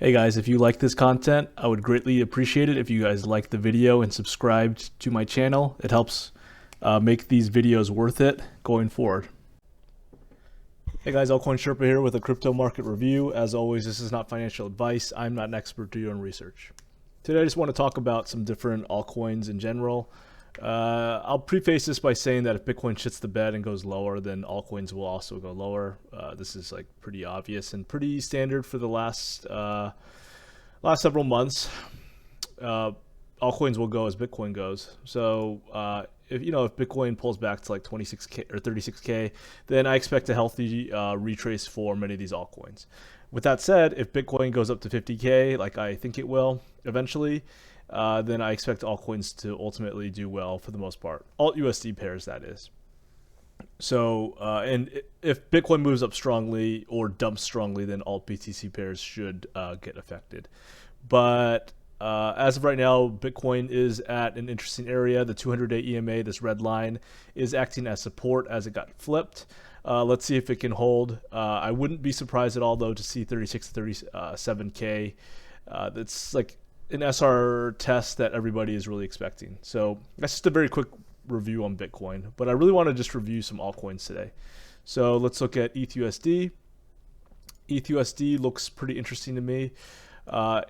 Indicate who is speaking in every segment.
Speaker 1: Hey guys, if you like this content, I would greatly appreciate it if you guys like the video and subscribed to my channel. It helps make these videos worth it going forward. Hey guys, Altcoin Sherpa here with a crypto market review. As always, this is not financial advice. I'm not an expert to your own research. Today I just want to talk about some different altcoins in general. I'll preface this by saying that if Bitcoin shits the bed and goes lower, then altcoins will also go lower. This is like pretty obvious and pretty standard for the last several months. Altcoins will go as Bitcoin goes. So if Bitcoin pulls back to like 26K or 36K, then I expect a healthy retrace for many of these altcoins. With that said, if Bitcoin goes up to 50K, like I think it will eventually, then I expect altcoins to ultimately do well for the most part. Alt USD pairs, that is. So, and if Bitcoin moves up strongly or dumps strongly, then alt BTC pairs should get affected. But as of right now, Bitcoin is at an interesting area. The 200-day EMA, this red line, is acting as support as it got flipped. Let's see if it can hold. I wouldn't be surprised at all, though, to see 36 to 37K. That's like an SR test that everybody is really expecting. So that's just a very quick review on Bitcoin. But I really want to just review some altcoins today. So let's look at ETH/USD. ETH/USD looks pretty interesting to me.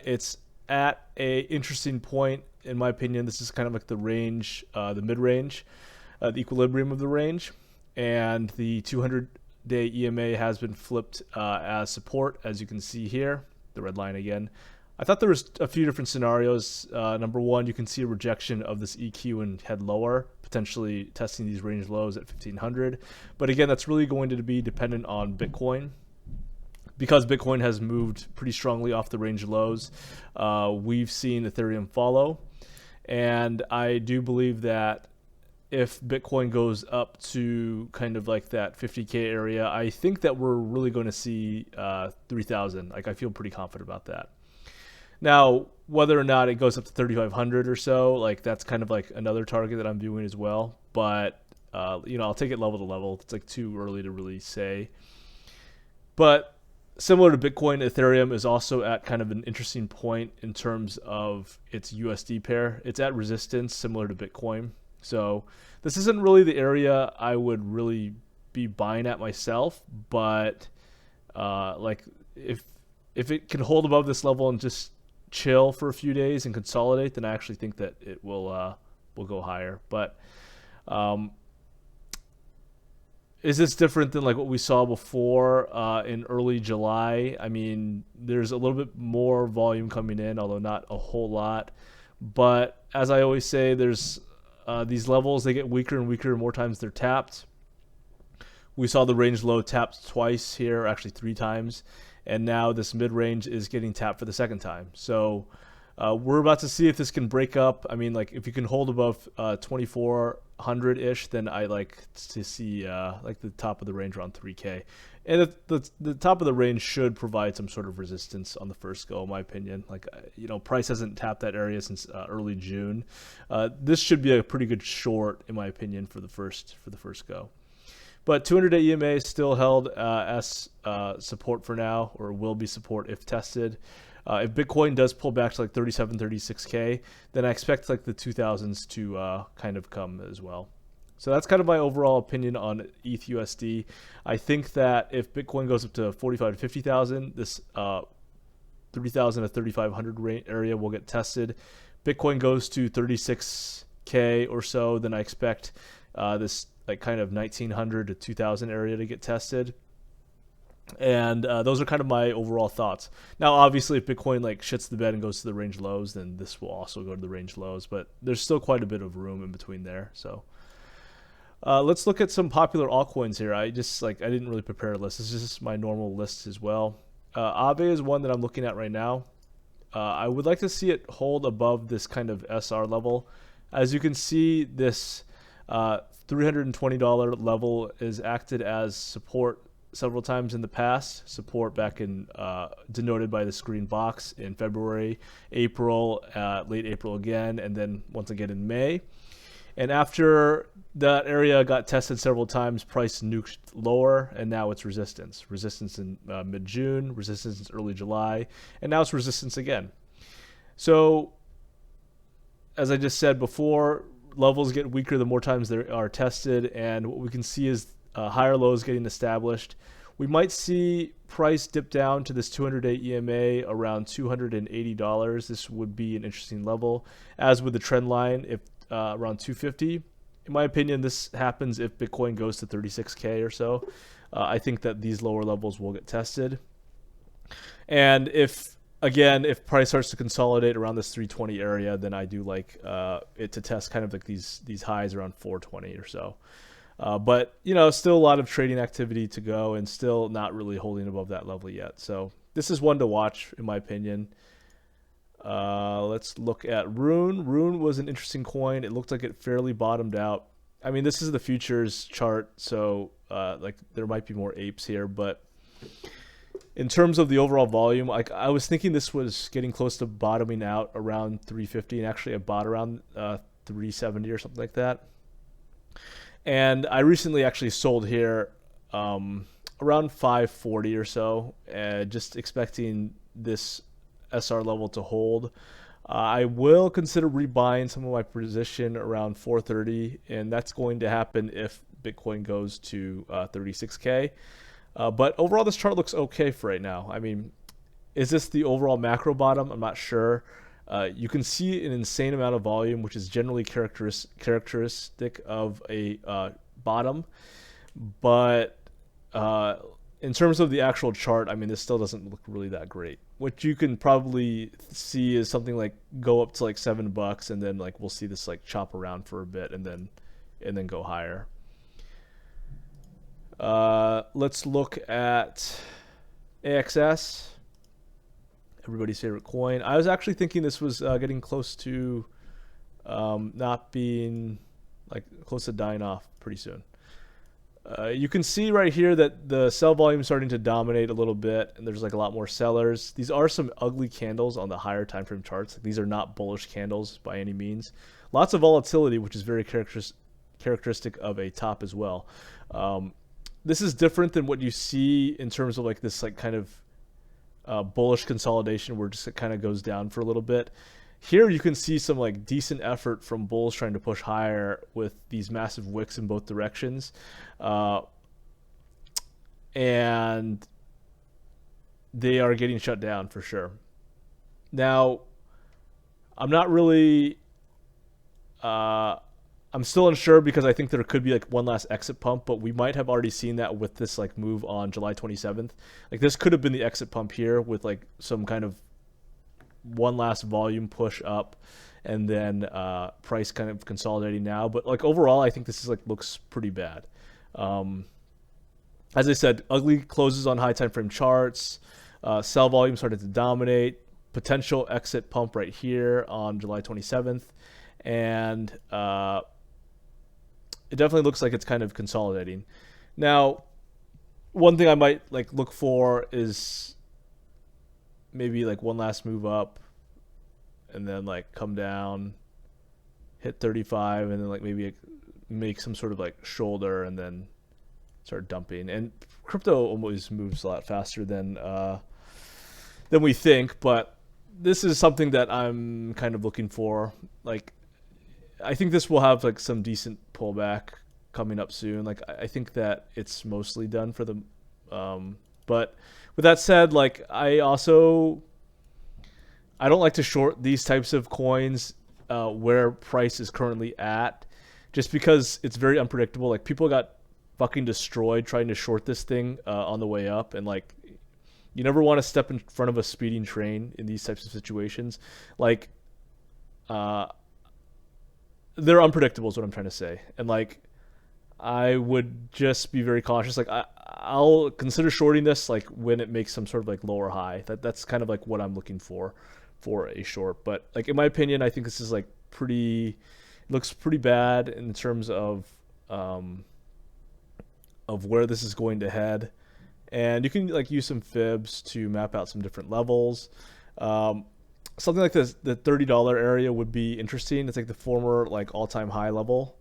Speaker 1: It's at a interesting point, in my opinion. This is kind of like the range, the mid-range, the equilibrium of the range. And the 200-day EMA has been flipped as support, as you can see here, the red line again. I thought there was a few different scenarios. Number one, you can see a rejection of this EQ and head lower, potentially testing these range lows at 1500. But again, that's really going to be dependent on Bitcoin. Because Bitcoin has moved pretty strongly off the range lows, we've seen Ethereum follow. And I do believe that if Bitcoin goes up to kind of like that 50K area, I think that we're really going to see 3,000. Like, I feel pretty confident about that. Now, whether or not it goes up to 3,500 or so, like that's kind of like another target that I'm viewing as well. But I'll take it level to level. It's like too early to really say. But similar to Bitcoin, Ethereum is also at kind of an interesting point in terms of its USD pair. It's at resistance, similar to Bitcoin. So this isn't really the area I would really be buying at myself, but like if it can hold above this level and just chill for a few days and consolidate, then I actually think that it will go higher. But is this different than like what we saw before in early July? I mean, there's a little bit more volume coming in, although not a whole lot. But as I always say, there's these levels, they get weaker and weaker more times they're tapped. We saw the range low tapped twice here, actually 3 times. And now this mid-range is getting tapped for the second time. So we're about to see if this can break up. I mean, like if you can hold above 2,400-ish, then I like to see like the top of the range around 3K. And the top of the range should provide some sort of resistance on the first go, in my opinion. Like, price hasn't tapped that area since early June. This should be a pretty good short, in my opinion, for the first go. But 200-day EMA is still held as support for now, or will be support if tested. If Bitcoin does pull back to like 37, 36K, then I expect like the 2000s to kind of come as well. So that's kind of my overall opinion on ETH/USD. I think that if Bitcoin goes up to 45 to 50,000, this 3,000 to 3,500 area will get tested. Bitcoin goes to 36K or so, then I expect this like kind of 1,900 to 2,000 area to get tested. And those are kind of my overall thoughts. Now, obviously, if Bitcoin like shits the bed and goes to the range lows, then this will also go to the range lows. But there's still quite a bit of room in between there. So let's look at some popular altcoins here. I didn't really prepare a list. This is just my normal list as well. AAVE is one that I'm looking at right now. I would like to see it hold above this kind of SR level. As you can see, this $320 level is acted as support several times in the past. Support back in denoted by this green box in February, April, late April again, and then once again in May. And after that area got tested several times, price nuked lower, and now it's resistance. Resistance in mid-June, resistance in early July, and now it's resistance again. So, as I just said before, levels get weaker the more times they are tested, and what we can see is higher lows getting established. We might see price dip down to this 200-day EMA around $280. This would be an interesting level, as with the trend line, if around 250. In my opinion, this happens if Bitcoin goes to 36K or so. I think that these lower levels will get tested. And if price starts to consolidate around this 320 area, then I do like it to test kind of like these highs around 420 or so. But, still a lot of trading activity to go and still not really holding above that level yet. So this is one to watch, in my opinion. Let's look at RUNE. RUNE was an interesting coin. It looked like it fairly bottomed out. I mean, this is the futures chart, so like there might be more apes here. But in terms of the overall volume, like I was thinking this was getting close to bottoming out around 350, and actually it bought around 370 or something like that. And I recently actually sold here around 540 or so, just expecting this SR level to hold. I will consider rebuying some of my position around 430, and that's going to happen if Bitcoin goes to 36K. But overall, this chart looks okay for right now. I mean, is this the overall macro bottom? I'm not sure. You can see an insane amount of volume, which is generally characteristic of a bottom. But in terms of the actual chart, I mean, this still doesn't look really that great. What you can probably see is something like go up to like $7, and then like we'll see this like chop around for a bit, and then go higher. Let's look at AXS. Everybody's favorite coin. I was actually thinking this was getting close to not being like close to dying off pretty soon. You can see right here that the sell volume is starting to dominate a little bit, and there's like a lot more sellers. These are some ugly candles on the higher time frame charts. These are not bullish candles by any means. Lots of volatility, which is very characteristic of a top as well. This is different than what you see in terms of like this like kind of bullish consolidation where it just kind of goes down for a little bit. Here you can see some like decent effort from bulls trying to push higher with these massive wicks in both directions. And they are getting shut down for sure. Now, I'm not really... I'm still unsure because I think there could be like one last exit pump, but we might have already seen that with this like move on July 27th. Like this could have been the exit pump here with like some kind of one last volume push up, and then price kind of consolidating now. But like overall, I think this is like looks pretty bad. As I said, ugly closes on high time frame charts. Sell volume started to dominate. Potential exit pump right here on July 27th, and it definitely looks like it's kind of consolidating. Now, one thing I might like look for is maybe like one last move up, and then like come down, hit 35, and then like maybe make some sort of like shoulder, and then start dumping. And crypto always moves a lot faster than we think, but this is something that I'm kind of looking for. Like, I think this will have like some decent pullback coming up soon. Like, I think that it's mostly done for the, but with that said, like I don't like to short these types of coins where price is currently at, just because it's very unpredictable. Like people got fucking destroyed trying to short this thing on the way up, and like you never want to step in front of a speeding train in these types of situations. Like they're unpredictable is what I'm trying to say, and like I would just be very cautious. Like I'll consider shorting this like when it makes some sort of like lower high. That's kind of like what I'm looking for a short. But like in my opinion, I think this is like looks pretty bad in terms of where this is going to head. And you can like use some fibs to map out some different levels. something like this, the $30 area would be interesting. It's like the former like all-time high level.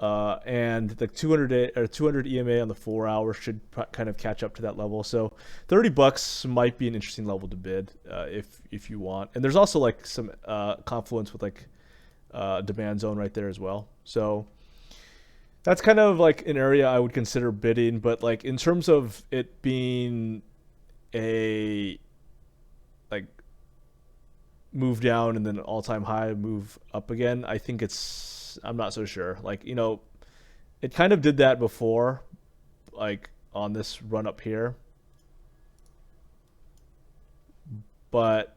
Speaker 1: And the 200 EMA on the 4 hour should kind of catch up to that level. So $30 might be an interesting level to bid if you want. And there's also like some confluence with like demand zone right there as well. So that's kind of like an area I would consider bidding. But like in terms of it being a like move down and then an all-time high move up again, I think I'm not so sure. Like, you know, it kind of did that before, like on this run up here. But,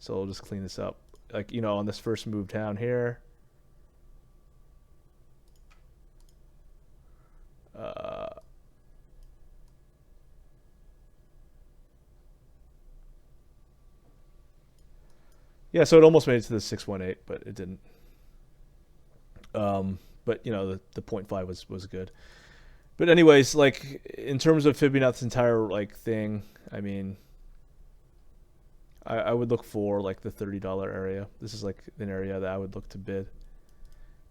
Speaker 1: so we'll just clean this up. Like, you know, on this first move down here. Yeah, so it almost made it to the 618, but it didn't. But you know, the 0.5 was good. But anyways, like in terms of fibbing out this entire like thing, I mean, I would look for like the $30 area. This is like an area that I would look to bid.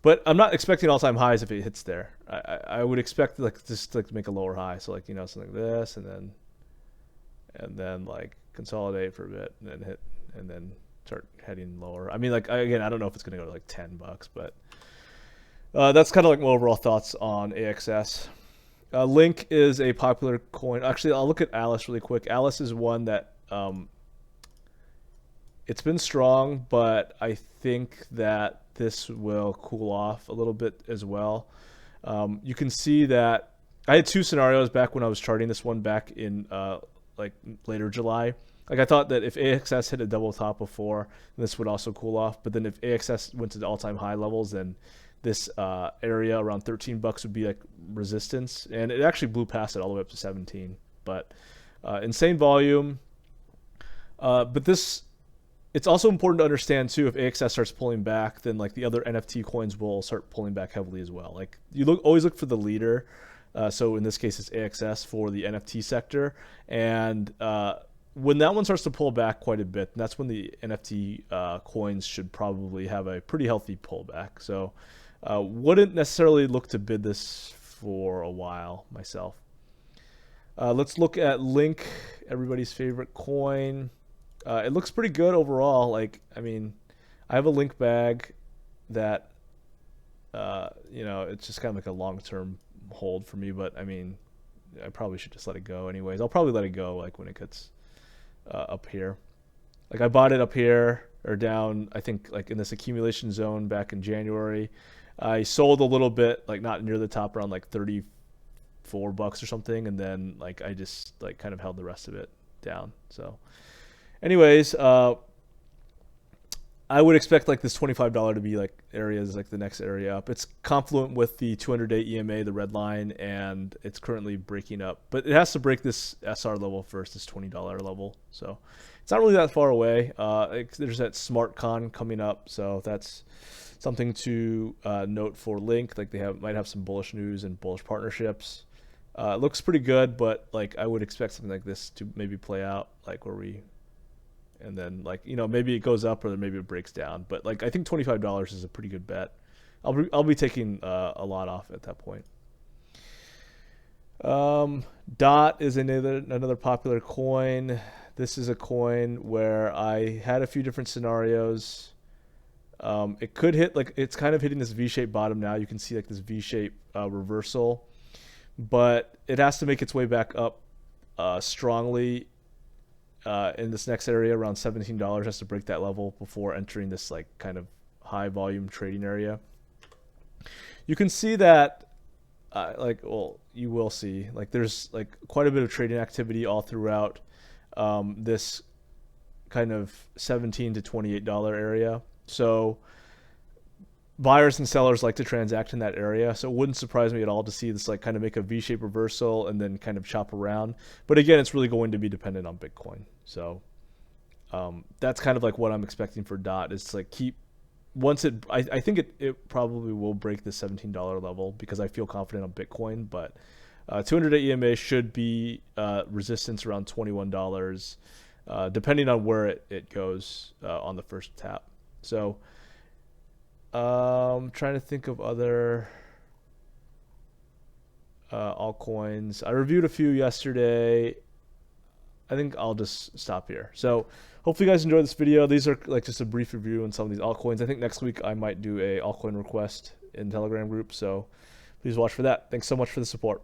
Speaker 1: But I'm not expecting all-time highs if it hits there. I would expect like just like to make a lower high. So like, you know, something like this, and then like consolidate for a bit, and then hit, and then start heading lower. I mean, like again, I don't know if it's gonna go to like $10, but that's kind of like my overall thoughts on AXS. Link is a popular coin. Actually, I'll look at Alice really quick. Alice is one that it's been strong, but I think that this will cool off a little bit as well. You can see that I had two scenarios back when I was charting this one back in like later July. Like I thought that if AXS hit a double top before, this would also cool off. But then if AXS went to the all-time high levels, then this area around $13 would be like resistance, and it actually blew past it all the way up to 17. But insane volume. But this, it's also important to understand too, if AXS starts pulling back, then like the other NFT coins will start pulling back heavily as well. Like you always look for the leader. So in this case, it's AXS for the NFT sector, and when that one starts to pull back quite a bit, that's when the NFT coins should probably have a pretty healthy pullback. So wouldn't necessarily look to bid this for a while myself. Let's look at Link, everybody's favorite coin. It looks pretty good overall. Like, I mean, I have a Link bag that, you know, it's just kind of like a long-term hold for me, but I mean, I probably should just let it go anyways. I'll probably let it go like when it gets up here. Like I bought it up here or down, I think like in this accumulation zone back in January. I sold a little bit, like not near the top, around like $34 or something, and then like I just like kind of held the rest of it down. So anyways, I would expect like this $25 to be like areas like the next area up. It's confluent with the 200-day EMA, the red line, and it's currently breaking up. But it has to break this SR level first, this $20 level. So it's not really that far away. There's that SmartCon coming up, so that's something to note for Link. Like they might have some bullish news and bullish partnerships. It looks pretty good, but like I would expect something like this to maybe play out, like where we. And then, like, you know, maybe it goes up or maybe it breaks down. But, like, I think $25 is a pretty good bet. I'll be taking a lot off at that point. DOT is another popular coin. This is a coin where I had a few different scenarios. It could hit, like, it's kind of hitting this V-shaped bottom now. You can see, like, this V-shaped reversal. But it has to make its way back up strongly. In this next area around $17 has to break that level before entering this like kind of high volume trading area. You can see that like, well, you will see like there's like quite a bit of trading activity all throughout this kind of $17 to $28 area. So buyers and sellers like to transact in that area, so it wouldn't surprise me at all to see this like kind of make a V-shaped reversal and then kind of chop around. But again, it's really going to be dependent on Bitcoin. So that's kind of like what I'm expecting for DOT is to like keep once it. I think it probably will break the $17 level because I feel confident on Bitcoin. But 200-day EMA should be resistance around $21. depending on where it goes on the first tap. So trying to think of other altcoins. I reviewed a few yesterday. I think I'll just stop here. So hopefully you guys enjoyed this video. These are like just a brief review on some of these altcoins. I think next week I might do a altcoin request in Telegram group. So please watch for that. Thanks so much for the support.